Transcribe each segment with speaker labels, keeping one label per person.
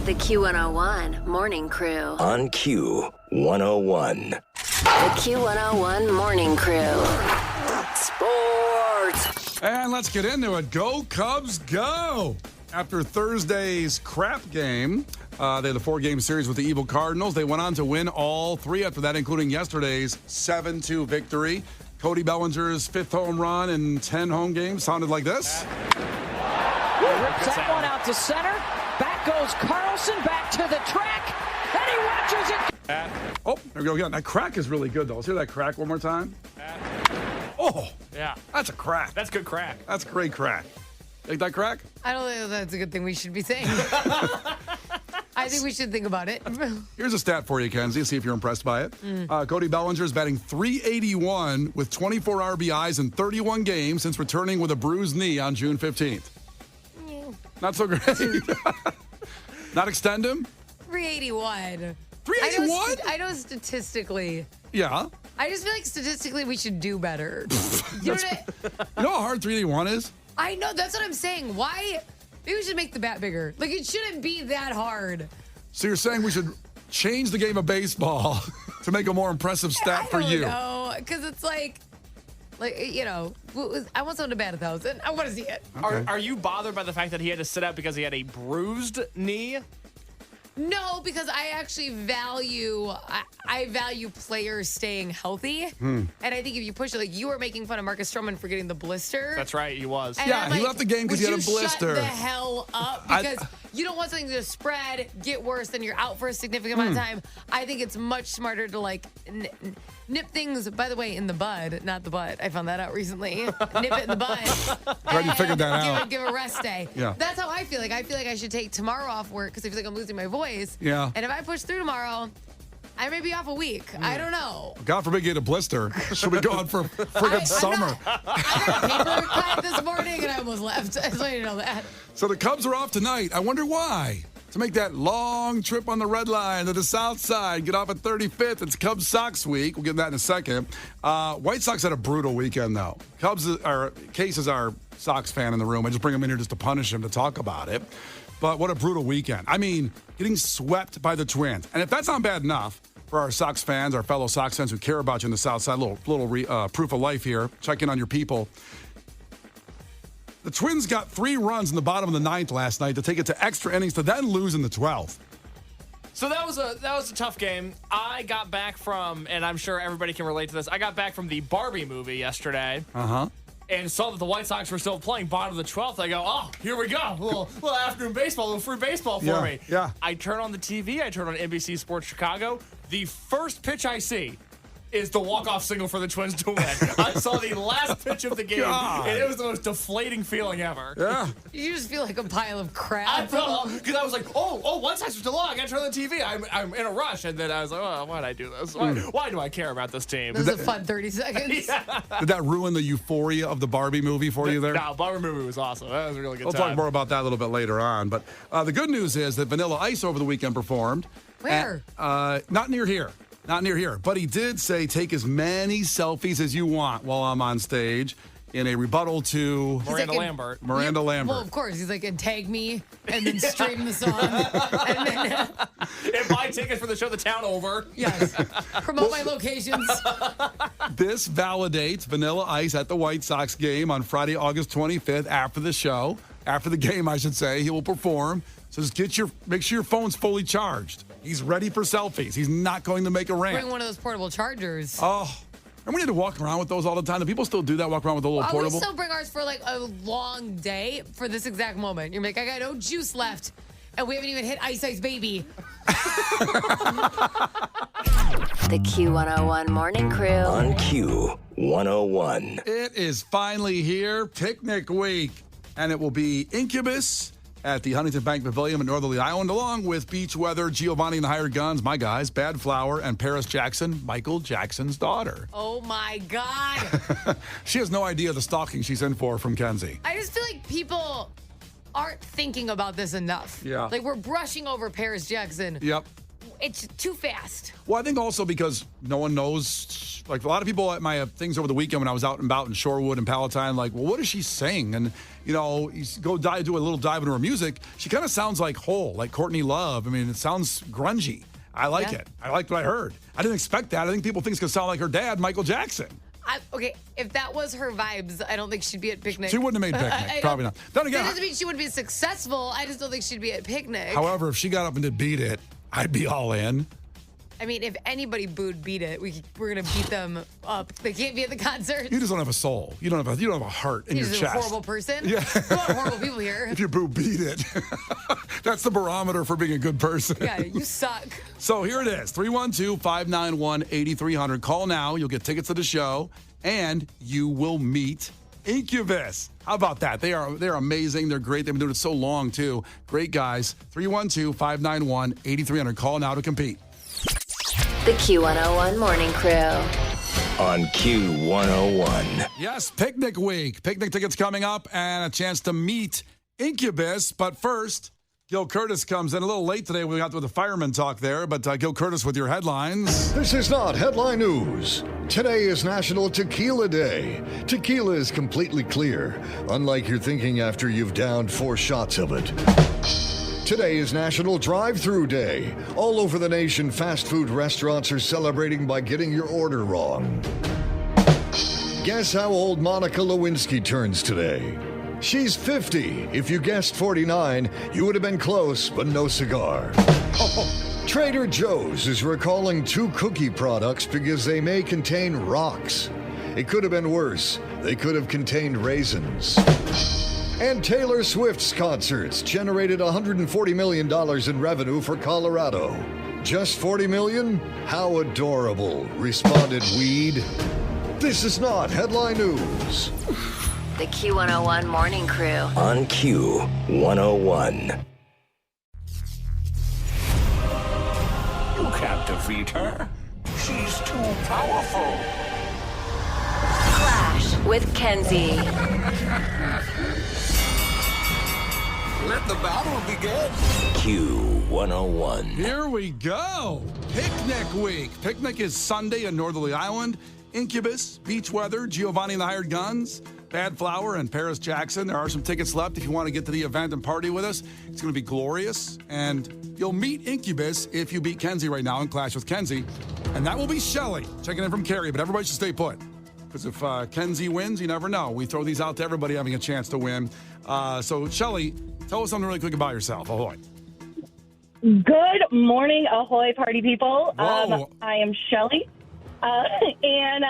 Speaker 1: The Q101 Morning Crew.
Speaker 2: On Q101.
Speaker 1: The Q101 Morning Crew. Sports.
Speaker 3: And let's get into it. Go Cubs, go! After Thursday's crap game, they had a 4-game series with the Evil Cardinals. They went on to win all 3 after that, including yesterday's 7-2 victory. Cody Bellinger's 5th home run in 10 home games sounded like this.
Speaker 4: Rips that one out to center. Back goes Carlson, back to the track, and he watches it.
Speaker 3: Oh, there we go again. That crack is really good, though. Let's hear that crack one more time. Oh,
Speaker 5: Yeah,
Speaker 3: that's a crack.
Speaker 5: that's good crack.
Speaker 3: That's great crack. Like that crack?
Speaker 6: I don't think that's a good thing we should be saying. I think we should think about it.
Speaker 3: Here's a stat for you, Kenzie. See if you're impressed by it. Cody Bellinger is batting .381 with 24 RBIs in 31 games since returning with a bruised knee on June 15th. Not so great. Not extend him?
Speaker 6: 381.
Speaker 3: 381?
Speaker 6: I know statistically.
Speaker 3: Yeah.
Speaker 6: I just feel like statistically we should do better. You
Speaker 3: know how hard 381 is?
Speaker 6: I know, that's what I'm saying. Why? Maybe we should make the bat bigger. Like, it shouldn't be that hard.
Speaker 3: So you're saying we should change the game of baseball to make a more impressive stat for you?
Speaker 6: No, because it's like, you know, I want someone to bat 1,000. I want to see it.
Speaker 3: Okay.
Speaker 5: Are you bothered by the fact that he had to sit out because he had a bruised knee?
Speaker 6: No, because I actually value I value players staying healthy. And I think if you push it, like you were making fun of Marcus Stroman for getting the blister.
Speaker 5: That's right, he was.
Speaker 6: And
Speaker 3: Yeah,
Speaker 6: I'm
Speaker 3: he
Speaker 6: like,
Speaker 3: left the game 'cause he had a
Speaker 6: would you
Speaker 3: blister.
Speaker 6: Shut the hell up, because you don't want something to spread, get worse, then you're out for a significant amount of time. I think it's much smarter to like nip things, by the way, in the bud, not the butt. I found that out recently. Nip it in the bud.
Speaker 3: Glad you figured that out.
Speaker 6: Give a rest day.
Speaker 3: Yeah.
Speaker 6: That's how I feel. Like I feel like I should take tomorrow off work because I feel like I'm losing my voice.
Speaker 3: Yeah.
Speaker 6: And if I push through tomorrow, I may be off a week. I don't know.
Speaker 3: God forbid you get a blister. Should we go on for friggin' summer?
Speaker 6: I got a paper cut this morning and I almost left. I just want you to know that.
Speaker 3: So the Cubs are off tonight. I wonder why. To make that long trip on the red line to the south side, get off at 35th. It's Cubs Sox week. We'll get to that in a second. White Sox had a brutal weekend, though. Case is our Sox fan in the room. I just bring him in here just to punish him, to talk about it. But what a brutal weekend. I mean, getting swept by the Twins. And if that's not bad enough for our Sox fans, our fellow Sox fans who care about you in the south side, little proof of life here. Check in on your people. The Twins got 3 runs in the bottom of the 9th last night to take it to extra innings to then lose in the 12th.
Speaker 5: So that was a tough game. I got back from, and I'm sure everybody can relate to this, I got back from the Barbie movie yesterday.
Speaker 3: Uh-huh.
Speaker 5: And saw that the White Sox were still playing bottom of the 12th. I go, oh, here we go. A little afternoon baseball, a little free baseball for me.
Speaker 3: Yeah.
Speaker 5: I turn on the TV. I turn on NBC Sports Chicago. The first pitch I see is the walk-off single for the Twins to win. I saw the last pitch of the game,
Speaker 3: God.
Speaker 5: and it was the most deflating feeling ever.
Speaker 3: Yeah.
Speaker 6: You just feel like a pile of crap.
Speaker 5: I felt, because I was like, oh, White Sox are still on. I got to turn on the TV. I'm in a rush. And then I was like, oh, why'd I do this? Why do I care about this team?
Speaker 6: This is a fun 30 seconds.
Speaker 3: Did that ruin the euphoria of the Barbie movie for you there?
Speaker 5: No, Barbie movie was awesome. That was a really good
Speaker 3: We'll
Speaker 5: time.
Speaker 3: talk more about that a little bit later on. But the good news is that Vanilla Ice over the weekend performed.
Speaker 6: Where?
Speaker 3: Not near here. Not near here. But he did say take as many selfies as you want while I'm on stage in a rebuttal to
Speaker 5: Miranda Lambert.
Speaker 3: Miranda Lambert.
Speaker 6: Well, of course. He's like, and tag me and then stream the song. And then,
Speaker 5: And buy tickets for the show, The Town Over.
Speaker 6: yes. Promote my locations.
Speaker 3: This validates Vanilla Ice at the White Sox game on Friday, August 25th after the show. After the game, I should say. He will perform. So just make sure your phone's fully charged. He's ready for selfies. He's not going to make a rant.
Speaker 6: Bring one of those portable chargers.
Speaker 3: Oh, remember we had to walk around with those all the time? Do people still do that, walk around with a little portable?
Speaker 6: We still bring ours for like a long day for this exact moment. You're like, I got no juice left, and we haven't even hit Ice Ice Baby.
Speaker 1: The Q101 Morning Crew.
Speaker 2: On Q101.
Speaker 3: It is finally here, picnic week. And it will be Incubus at the Huntington Bank Pavilion in Northerly Island, along with Beach Weather, Giovanni and the Hired Guns, my guys, Bad Flower, and Paris Jackson, Michael Jackson's daughter.
Speaker 6: Oh, my God.
Speaker 3: She has no idea the stalking she's in for from Kenzie.
Speaker 6: I just feel like people aren't thinking about this enough.
Speaker 3: Yeah.
Speaker 6: Like, we're brushing over Paris Jackson.
Speaker 3: Yep.
Speaker 6: It's too fast.
Speaker 3: Well, I think also because no one knows, like a lot of people at my things over the weekend when I was out and about in Shorewood and Palatine, like, well, what does she sing? And, you go do a little dive into her music. She kind of sounds like Hole, like Courtney Love. I mean, it sounds grungy. I like it. I liked what I heard. I didn't expect that. I think people think it's going to sound like her dad, Michael Jackson.
Speaker 6: Okay, if that was her vibes, I don't think she'd be at Picnic.
Speaker 3: She wouldn't have made Picnic. Probably not. Then again,
Speaker 6: that doesn't mean she wouldn't be successful. I just don't think she'd be at Picnic.
Speaker 3: However, if she got up and did Beat It, I'd be all in.
Speaker 6: I mean, if anybody booed Beat It, we're gonna beat them up. They can't be at the concert.
Speaker 3: You just don't have a soul. You don't have a heart in your chest.
Speaker 6: You're just a horrible person.
Speaker 3: Yeah.
Speaker 6: We want horrible people here.
Speaker 3: If you boo Beat It, that's the barometer for being a good person.
Speaker 6: Yeah, you suck.
Speaker 3: So here it is, 312-591-8300. Call now. You'll get tickets to the show, and you will meet Incubus. How about that? They're amazing. They're great. They've been doing it so long, too. Great guys. 312-591-8300. Call now to compete.
Speaker 1: The Q101 Morning Crew.
Speaker 2: On Q101.
Speaker 3: Yes, Picnic Week. Picnic tickets coming up and a chance to meet Incubus. But first, Gil Curtis comes in a little late today. We got with the fireman talk there, but Gil Curtis with your headlines.
Speaker 7: This is not headline news. Today is National Tequila Day. Tequila is completely clear, unlike you're thinking after you've downed 4 shots of it. Today is National Drive-Thru Day. All over the nation, fast food restaurants are celebrating by getting your order wrong. Guess how old Monica Lewinsky turns today? She's 50. If you guessed 49, you would have been close, but no cigar. Trader Joe's is recalling 2 cookie products because they may contain rocks. It could have been worse. They could have contained raisins. And Taylor Swift's concerts generated $140 million in revenue for Colorado. Just $40 million? How adorable, responded Weed. This is not headline news.
Speaker 1: The Q101 Morning Crew.
Speaker 2: On Q101.
Speaker 8: You can't defeat her. She's too powerful.
Speaker 1: Clash with Kenzie.
Speaker 8: Let the battle begin.
Speaker 2: Q101.
Speaker 3: Here we go. Picnic Week. Picnic is Sunday in Northerly Island. Incubus, Beach Weather, Giovanni and the Hired Guns, Bad Flower, and Paris Jackson. There are some tickets left if you want to get to the event and party with us. It's going to be glorious. And you'll meet Incubus if you beat Kenzie right now and clash with Kenzie. And that will be Shelly checking in from Cary. But everybody should stay put. Because if Kenzie wins, you never know. We throw these out to everybody having a chance to win. So, Shelly, tell us something really quick about yourself. Ahoy.
Speaker 9: Good morning, ahoy, party people.
Speaker 3: Whoa.
Speaker 9: I am Shelly, and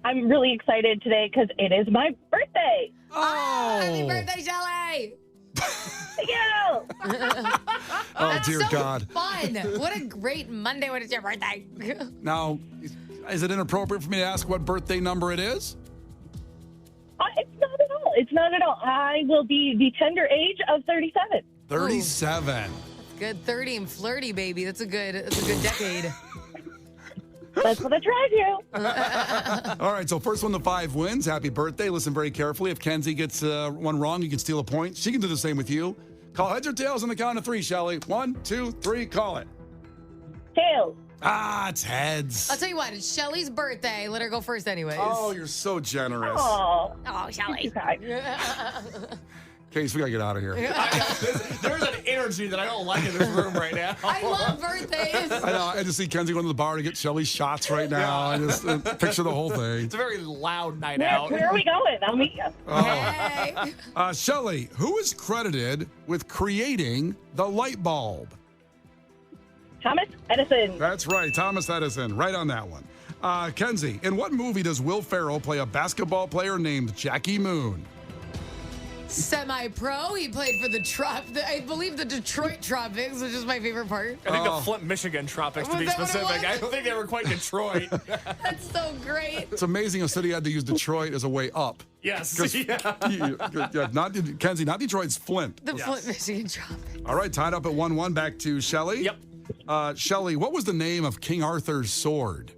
Speaker 9: I'm really excited today because it is my birthday.
Speaker 3: Oh,
Speaker 6: Happy birthday, Shelly!
Speaker 9: Thank you.
Speaker 3: Oh, dear
Speaker 6: so
Speaker 3: God.
Speaker 6: Fun. What a great Monday when it's your birthday.
Speaker 3: Now, is it inappropriate for me to ask what birthday number it is?
Speaker 9: It's not at all. It's not at all. I will be the tender age of 37.
Speaker 3: 37.
Speaker 6: Good 30 and flirty, baby. That's a good decade.
Speaker 9: That's what I tried to.
Speaker 3: All right, so first one to 5 wins. Happy birthday. Listen very carefully. If Kenzie gets one wrong, you can steal a point. She can do the same with you. Call heads or tails on the count of 3, Shelly. 1, 2, 3, call it.
Speaker 9: Tails.
Speaker 3: Ah, it's heads.
Speaker 6: I'll tell you what, it's Shelly's birthday. Let her go first anyways.
Speaker 3: Oh, you're so generous.
Speaker 9: Oh,
Speaker 6: Shelly.
Speaker 3: Case, we got to get out of here.
Speaker 5: There's an energy that I don't like in this room right now.
Speaker 6: I love birthdays.
Speaker 3: I know. I just see Kenzie going to the bar to get Shelly shots right now. I just picture the whole thing.
Speaker 5: It's a very loud night
Speaker 9: where
Speaker 5: out.
Speaker 9: are we going? I'll meet you.
Speaker 6: Hey.
Speaker 3: Shelly, who is credited with creating the light bulb?
Speaker 9: Thomas Edison.
Speaker 3: That's right, Thomas Edison. Right on that one. Kenzie, in what movie does Will Ferrell play a basketball player named Jackie Moon?
Speaker 6: Semi-pro. He played for I believe the Detroit Tropics, which is my favorite part.
Speaker 5: I think the Flint, Michigan Tropics, to
Speaker 6: Was
Speaker 5: be
Speaker 6: that what it
Speaker 5: specific.
Speaker 6: was?
Speaker 5: I don't think they were quite Detroit.
Speaker 6: That's so great.
Speaker 3: It's amazing a city had to use Detroit as a way up.
Speaker 5: Yes.
Speaker 3: 'Cause
Speaker 5: Yeah.
Speaker 3: Kenzie, not Detroit's Flint.
Speaker 6: The Flint, Michigan Tropics.
Speaker 3: All right, tied up at 1-1. Back to Shelly.
Speaker 5: Yep.
Speaker 3: Shelly, what was the name of King Arthur's sword?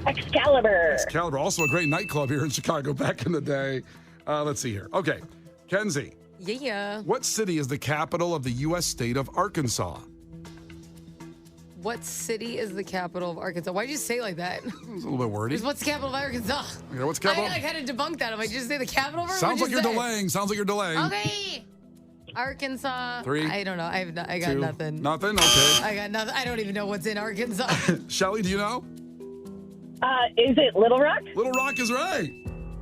Speaker 9: Excalibur.
Speaker 3: Excalibur, also a great nightclub here in Chicago back in the day. Let's see here. Okay, Kenzie,
Speaker 6: Yeah.
Speaker 3: what city is the capital of the U.S. state of Arkansas?
Speaker 6: What city is the capital of Arkansas? Why'd you say it like that?
Speaker 3: It was a little bit wordy.
Speaker 6: What's the capital of Arkansas?
Speaker 3: Okay, what's the capital?
Speaker 6: I kind of debunked that. Am I just say the capital of
Speaker 3: Sounds like you're
Speaker 6: say?
Speaker 3: delaying. Sounds like you're delaying.
Speaker 6: Okay. Arkansas.
Speaker 3: 3.
Speaker 6: I don't know. I got
Speaker 3: 2.
Speaker 6: nothing.
Speaker 3: Nothing? Okay.
Speaker 6: I got nothing. I don't even know what's in Arkansas.
Speaker 3: Shelly, do you know?
Speaker 9: Is it Little Rock?
Speaker 3: Little Rock is right.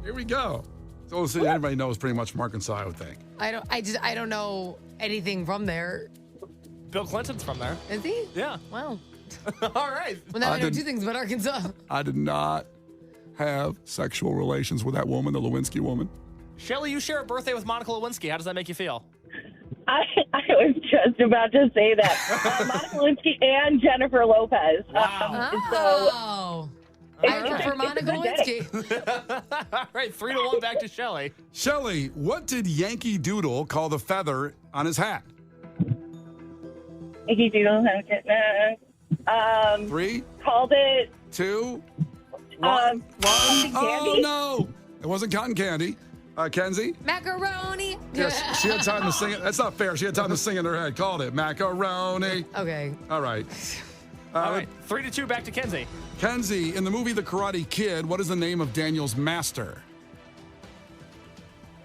Speaker 3: Here we go. So everybody knows pretty much from Arkansas, I would think.
Speaker 6: I don't know anything from there.
Speaker 5: Bill Clinton's from there.
Speaker 6: Is he?
Speaker 5: Yeah.
Speaker 6: Wow.
Speaker 5: All right.
Speaker 6: Well, now I know 2 things about Arkansas.
Speaker 3: I did not have sexual relations with that woman, the Lewinsky woman.
Speaker 5: Shelly, you share a birthday with Monica Lewinsky. How does that make you feel?
Speaker 9: I was just about to say that. Monica Lewinsky and Jennifer Lopez.
Speaker 5: Wow.
Speaker 6: Oh. I prefer Monica Lewinsky.
Speaker 5: All right, 3-1 back to Shelly.
Speaker 3: Shelly, what did Yankee Doodle call the feather on his hat?
Speaker 9: Yankee Doodle.
Speaker 3: 3,
Speaker 9: Called it
Speaker 3: 2, 1.
Speaker 9: cotton
Speaker 3: Oh,
Speaker 9: candy.
Speaker 3: no. It wasn't cotton candy. Kenzie?
Speaker 6: Macaroni.
Speaker 3: Yes, she had time to sing it. That's not fair. She had time to sing in her head. Called it macaroni.
Speaker 6: Okay.
Speaker 3: All right.
Speaker 5: All right, 3-2 back to Kenzie.
Speaker 3: Kenzie, in the movie The Karate Kid, what is the name of Daniel's master?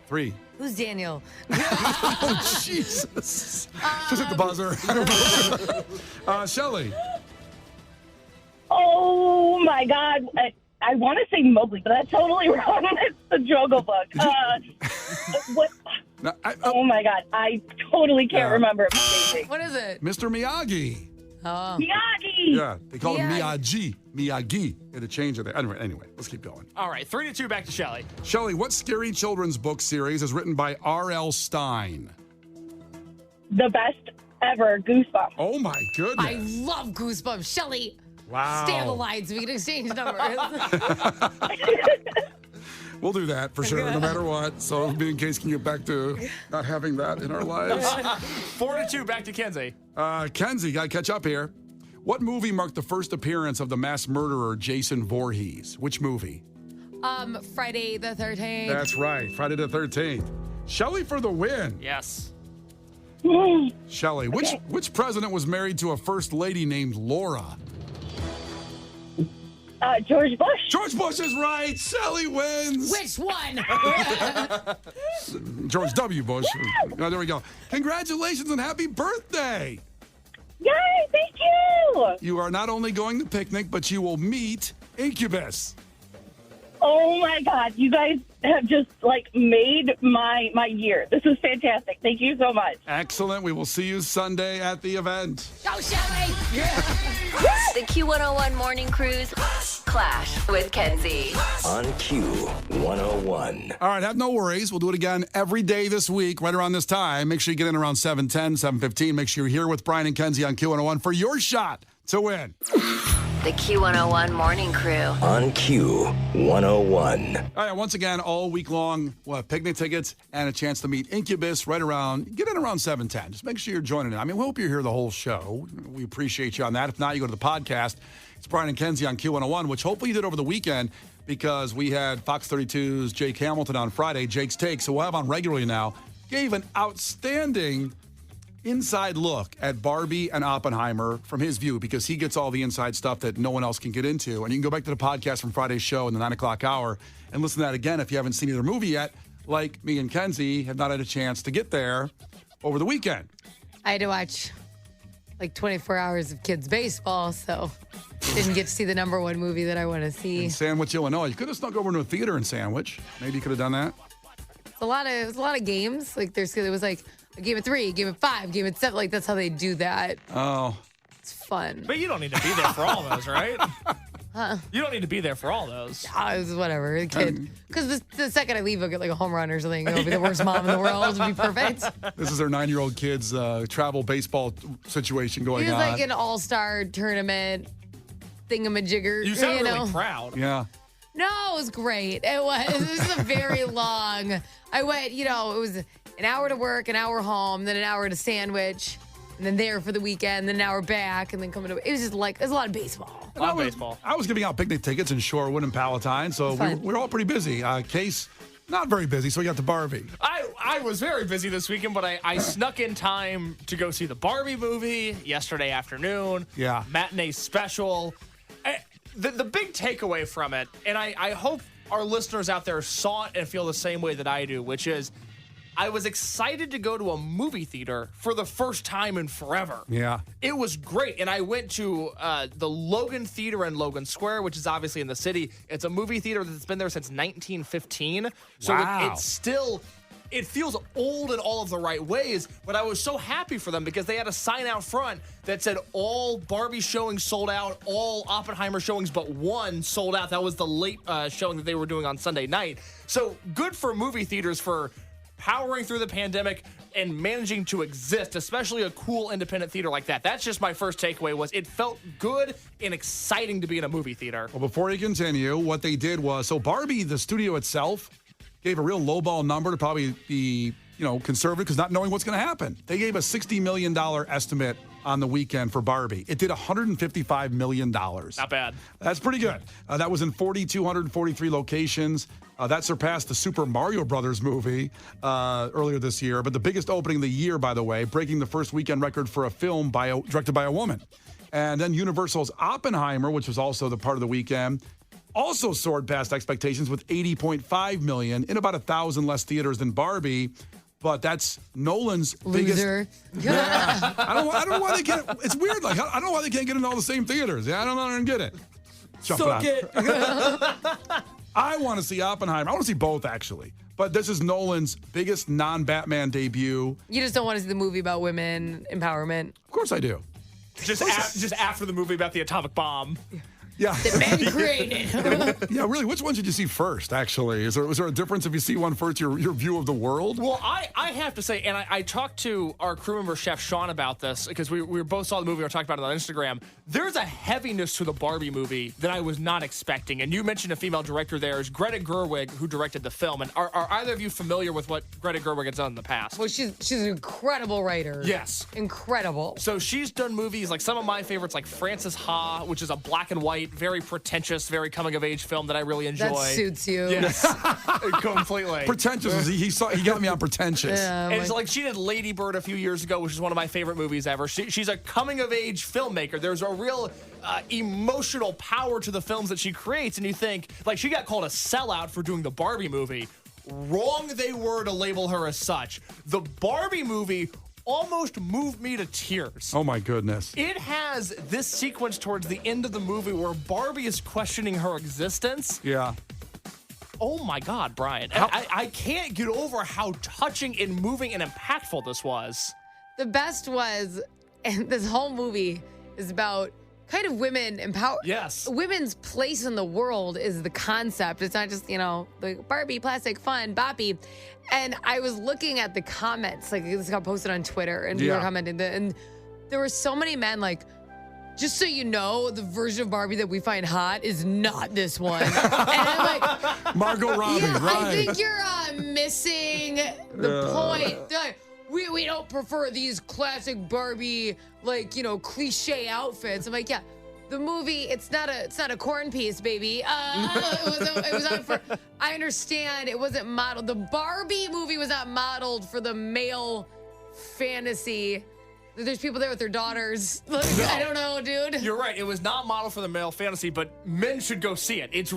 Speaker 3: 3.
Speaker 6: Who's Daniel?
Speaker 3: Oh, Jesus. Just hit the buzzer. Shelly.
Speaker 9: Oh, my God. I want to say Mowgli, but that's totally wrong. It's the Jungle Book. What?
Speaker 3: No,
Speaker 9: Oh, my God. I totally can't remember. It's amazing.
Speaker 6: What is it?
Speaker 3: Mr. Miyagi.
Speaker 6: Oh.
Speaker 9: Miyagi!
Speaker 3: Yeah, they call him
Speaker 6: Miyagi.
Speaker 3: Miyagi. They had to change it there. Anyway, let's keep going.
Speaker 5: All right, 3-2 back to Shelly.
Speaker 3: Shelly, what scary children's book series is written by R.L. Stein?
Speaker 9: The best ever, Goosebumps.
Speaker 3: Oh, my goodness.
Speaker 6: I love Goosebumps. Shelly.
Speaker 3: Wow.
Speaker 6: Stay on the line so we can exchange numbers.
Speaker 3: We'll do that for sure, no matter what. So in case can get back to not having that in our lives.
Speaker 5: 4-2 back to Kenzie.
Speaker 3: Kenzie, got to catch up here. What movie marked the first appearance of the mass murderer Jason Voorhees? Which movie?
Speaker 6: Friday the 13th.
Speaker 3: That's right, Friday the 13th. Shelley for the win.
Speaker 5: Yes.
Speaker 3: Shelley, which president was married to a first lady named Laura?
Speaker 9: George Bush.
Speaker 3: George Bush is right. Shelley wins.
Speaker 6: Which one?
Speaker 3: George W. Bush. Oh, there we go. Congratulations and happy birthday.
Speaker 9: Yay, thank you.
Speaker 3: You are not only going to picnic, but you will meet Incubus.
Speaker 9: Oh, my God. You guys have just, made my year. This is fantastic. Thank you so much.
Speaker 3: Excellent. We will see you Sunday at the event.
Speaker 6: Go, Shelly.
Speaker 1: The Q101 Morning Crew's Clash with Kenzie.
Speaker 2: On Q101.
Speaker 3: All right, have no worries. We'll do it again every day this week, right around this time. Make sure you get in around 7:10, 7:15. Make sure you're here with Brian and Kenzie on Q101 for your shot to win.
Speaker 1: The Q101 Morning Crew.
Speaker 2: On Q101.
Speaker 3: All right, once again, all week long, we'll have picnic tickets and a chance to meet Incubus right around, get in around 7:10. Just make sure you're joining in. I mean, we hope you're here the whole show. We appreciate you on that. If not, you go to the podcast. It's Brian and Kenzie on Q101, which hopefully you did over the weekend because we had Fox 32's Jake Hamilton on Friday, Jake's Take. So we'll have on regularly now. Gave an outstanding inside look at Barbie and Oppenheimer from his view because he gets all the inside stuff that no one else can get into. And you can go back to the podcast from Friday's show in the 9 o'clock hour and listen to that again if you haven't seen either movie yet, like me and Kenzie have not had a chance to get there over the weekend.
Speaker 6: I had to watch 24 hours of kids baseball, so didn't get to see the number one movie that I want to see.
Speaker 3: In Sandwich, Illinois. You could have snuck over into a theater in Sandwich. Maybe you could have done that.
Speaker 6: It was a lot of games. It was a game of 3, game of 5, game of 7. That's how they do that.
Speaker 3: Oh.
Speaker 6: It's fun.
Speaker 5: But you don't need to be there for all those, right? You don't need to be there for all those.
Speaker 6: It was whatever, a kid. Because the second I leave, I'll get a home run or something. I'll be the worst mom in the world. It'll be perfect.
Speaker 3: This is their 9-year-old kid's travel baseball situation going on.
Speaker 6: It was an all-star tournament thingamajigger.
Speaker 5: You sound really proud.
Speaker 3: Yeah.
Speaker 6: No, it was great. It was a very long. I went, it was an hour to work, an hour home, then an hour to Sandwich, and then there for the weekend, then an hour back, and then coming to. It was just it was a lot of baseball.
Speaker 5: A lot of baseball.
Speaker 3: I was giving out picnic tickets in Shorewood and Palatine, so we're all pretty busy. Case Not very busy, so we got the Barbie.
Speaker 5: I was very busy this weekend, but I snuck in time to go see the Barbie movie yesterday afternoon.
Speaker 3: Yeah.
Speaker 5: Matinee special. The big takeaway from it, and I hope our listeners out there saw it and feel the same way that I do, which is I was excited to go to a movie theater for the first time in forever.
Speaker 3: Yeah.
Speaker 5: It was great. And I went to the Logan Theater in Logan Square, which is obviously in the city. It's a movie theater that's been there since 1915. So
Speaker 3: Wow.
Speaker 5: it's still... It feels old in all of the right ways, but I was so happy for them because they had a sign out front that said all Barbie showings sold out, all Oppenheimer showings but one sold out. That was the late showing that they were doing on Sunday night. So good for movie theaters for powering through the pandemic and managing to exist, especially a cool independent theater like that. That's just my first takeaway was it felt good and exciting to be in a movie theater.
Speaker 3: Well, before you continue, what they did was, so Barbie, the studio itself, gave a real lowball number to probably be, conservative because not knowing what's going to happen. They gave a $60 million estimate on the weekend for Barbie. It did $155 million.
Speaker 5: Not bad.
Speaker 3: That's pretty good. That was in 4,243 locations. That surpassed the Super Mario Brothers movie earlier this year. But the biggest opening of the year, by the way, breaking the first weekend record for a film directed by a woman. And then Universal's Oppenheimer, which was also the part of the weekend, also soared past expectations with $80.5 million in about 1,000 less theaters than Barbie. But that's Nolan's
Speaker 6: Loser.
Speaker 3: biggest. Yeah. I don't know why they can't. It's weird. Like I don't know why they can't get in all the same theaters. Yeah, I don't get it.
Speaker 5: Suck it.
Speaker 3: I want to see Oppenheimer. I want to see both actually. But this is Nolan's biggest non-Batman debut.
Speaker 6: You just don't want to see the movie about women empowerment.
Speaker 3: Of course I do.
Speaker 5: Just after the movie about the atomic bomb.
Speaker 3: Yeah.
Speaker 6: The men created.
Speaker 3: Yeah, really. Which one should you see first, actually? Was there a difference if you see one first, your view of the world?
Speaker 5: Well, I have to say, and I talked to our crew member, Chef Sean, about this, because we both saw the movie, we were talking about it on Instagram. There's a heaviness to the Barbie movie that I was not expecting. And you mentioned a female director there is Greta Gerwig, who directed the film. And are either of you familiar with what Greta Gerwig has done in the past?
Speaker 6: Well, she's an incredible writer.
Speaker 5: Yes.
Speaker 6: Incredible.
Speaker 5: So she's done movies like some of my favorites, like Frances Ha, which is a black and white, very pretentious, very coming-of-age film that I really enjoy.
Speaker 6: That suits you.
Speaker 5: Yes, completely.
Speaker 3: Pretentious. He got me on pretentious.
Speaker 6: Yeah,
Speaker 5: And it's like she did Lady Bird a few years ago, which is one of my favorite movies ever. She's a coming-of-age filmmaker. There's a real emotional power to the films that she creates, and you think, like, she got called a sellout for doing the Barbie movie. Wrong they were to label her as such. The Barbie movie almost moved me to tears.
Speaker 3: Oh, my goodness.
Speaker 5: It has this sequence towards the end of the movie where Barbie is questioning her existence.
Speaker 3: Yeah.
Speaker 5: Oh my God, Brian. I can't get over how touching and moving and impactful this was.
Speaker 6: The best was, and this whole movie is about kind of women empower.
Speaker 5: Yes.
Speaker 6: Women's place in the world is the concept. It's not just, the Barbie, plastic, fun, boppy. And I was looking at the comments, like this got posted on Twitter, and people were commenting, and there were so many men like, just so you know, the version of Barbie that we find hot is not this one. And I'm like,
Speaker 3: Margot Robbie,
Speaker 6: yeah,
Speaker 3: right.
Speaker 6: I think you're missing the point. They're like, we don't prefer these classic Barbie, cliche outfits. I'm like, yeah, the movie, it's not a corn piece, baby. It was on for, I understand it wasn't modeled. The Barbie movie was not modeled for the male fantasy. There's people there with their daughters. I don't know, dude.
Speaker 5: You're right. It was not modeled for the male fantasy, but men should go see it. It's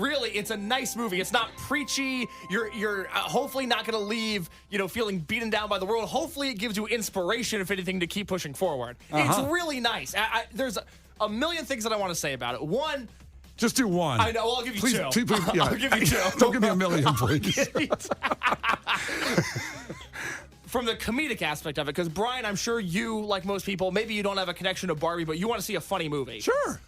Speaker 5: a nice movie. It's not preachy. You're hopefully not going to leave, feeling beaten down by the world. Hopefully it gives you inspiration, if anything, to keep pushing forward. It's really nice. There's a million things that I want to say about it. One,
Speaker 3: just do one.
Speaker 5: I know. Well, I'll give you two.
Speaker 3: Please, yeah.
Speaker 5: I'll give you two.
Speaker 3: Don't give me a million, please.
Speaker 5: From the comedic aspect of it, because Brian, I'm sure you, like most people, maybe you don't have a connection to Barbie, but you want to see a funny movie.
Speaker 3: Sure.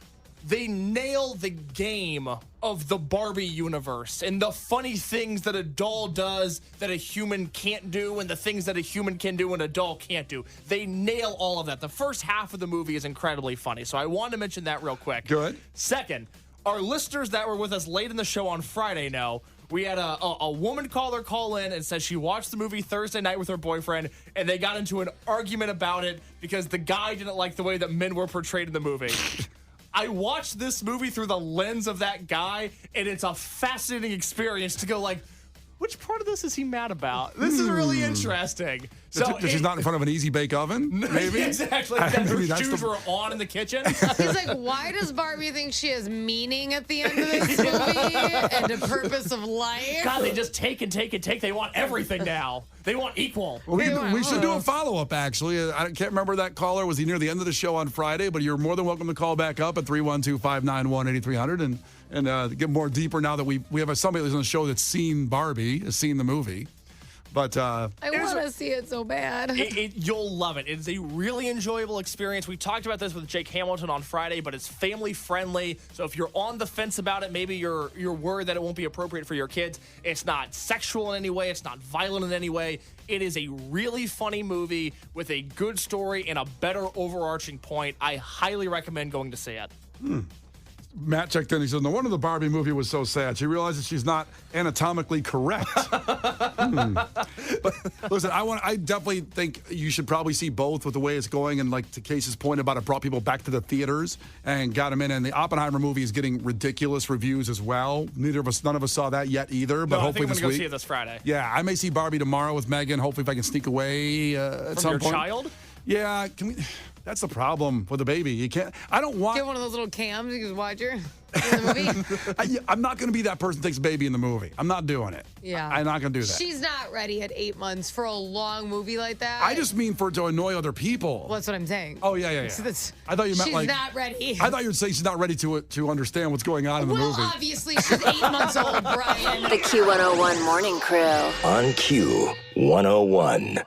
Speaker 5: They nail the game of the Barbie universe and the funny things that a doll does that a human can't do and the things that a human can do and a doll can't do. They nail all of that. The first half of the movie is incredibly funny, so I wanted to mention that real quick.
Speaker 3: Good.
Speaker 5: Second, our listeners that were with us late in the show on Friday know we had a woman caller call in and said she watched the movie Thursday night with her boyfriend, and they got into an argument about it because the guy didn't like the way that men were portrayed in the movie. I watched this movie through the lens of that guy, and it's a fascinating experience to go like, which part of this is he mad about? This is really interesting.
Speaker 3: So she's not in front of an easy bake oven, maybe?
Speaker 5: Exactly. That her shoes were on in the kitchen.
Speaker 6: He's like, why does Barbie think she has meaning at the end of this movie and a purpose of life?
Speaker 5: God, they just take and take and take. They want everything now. They want equal.
Speaker 3: Well, we should do a follow-up, actually. I can't remember that caller. Was he near the end of the show on Friday? But you're more than welcome to call back up at 312-591-8300 and get more deeper now that we have somebody who's on the show that's seen Barbie, has seen the movie. But
Speaker 6: I want to see it so bad.
Speaker 5: You'll love it. It's a really enjoyable experience. We talked about this with Jake Hamilton on Friday, but it's family friendly. So if you're on the fence about it, maybe you're worried that it won't be appropriate for your kids. It's not sexual in any way. It's not violent in any way. It is a really funny movie with a good story and a better overarching point. I highly recommend going to see it.
Speaker 3: Matt checked in. He said, no wonder the Barbie movie was so sad. She realizes she's not anatomically correct. But listen, I definitely think you should probably see both with the way it's going. And like to Case's point about it brought people back to the theaters and got them in. And the Oppenheimer movie is getting ridiculous reviews as well. None of us saw that yet either. But hopefully
Speaker 5: I think I'm
Speaker 3: this
Speaker 5: gonna
Speaker 3: week.
Speaker 5: go see it this Friday.
Speaker 3: Yeah, I may see Barbie tomorrow with Megan. Hopefully if I can sneak away at some
Speaker 5: Your
Speaker 3: point.
Speaker 5: child?
Speaker 3: Yeah, can we? That's the problem with the baby. You can't. I don't want.
Speaker 6: Get one of those little cams you can watch her in the movie.
Speaker 3: I'm not going to be that person that takes baby in the movie. I'm not doing it.
Speaker 6: Yeah.
Speaker 3: I'm not going to do that.
Speaker 6: She's not ready at 8 months for a long movie like that.
Speaker 3: I just mean for it to annoy other people.
Speaker 6: Well, that's what I'm saying.
Speaker 3: Oh, yeah. I thought you meant
Speaker 6: she's
Speaker 3: like.
Speaker 6: She's not ready.
Speaker 3: I thought you were saying she's not ready to understand what's going on in the movie.
Speaker 6: Well, obviously, she's 8 months old, Brian.
Speaker 1: The Q101 Morning Crew.
Speaker 2: On Q101.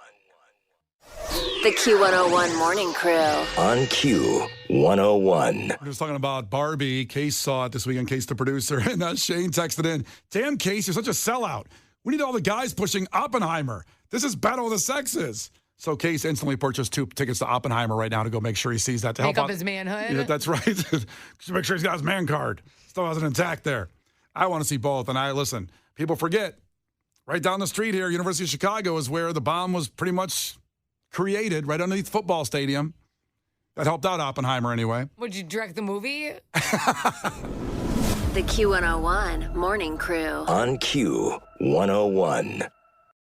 Speaker 1: The Q101 Morning Crew.
Speaker 2: On Q101.
Speaker 3: We're just talking about Barbie. Case saw it this weekend, Case the producer, and Shane texted in, damn, Case, you're such a sellout. We need all the guys pushing Oppenheimer. This is Battle of the Sexes. So Case instantly purchased 2 tickets to Oppenheimer right now to go make sure he sees that to
Speaker 6: Make
Speaker 3: help
Speaker 6: up
Speaker 3: out.
Speaker 6: his manhood.
Speaker 3: Yeah, that's right. Make sure he's got his man card. Still hasn't intact there. I want to see both. And listen, people forget, right down the street here, University of Chicago is where the bomb was pretty much created, right underneath the football stadium. That helped out Oppenheimer anyway.
Speaker 6: Would you direct the movie?
Speaker 1: The Q101 Morning Crew.
Speaker 2: On Q101.